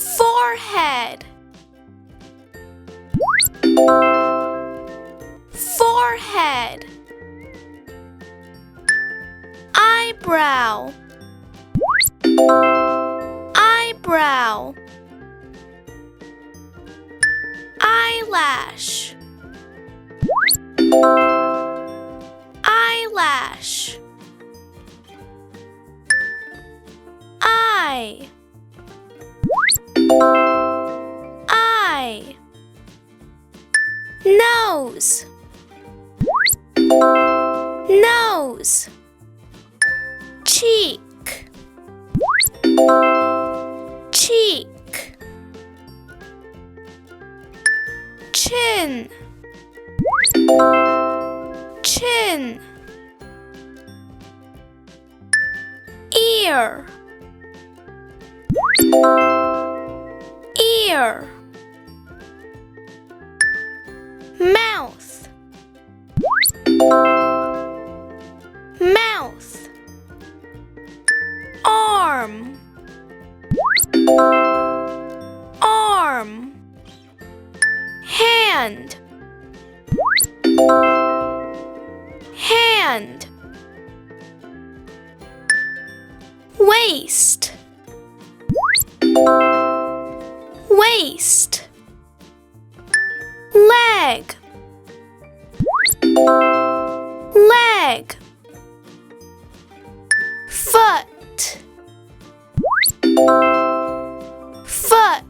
forehead forehead eyebrow eyebrow eyelash eyelash eye eye nose nose cheek cheek chin chin ear ear mouth mouth arm arm hand hand waist waist leg leg foot foot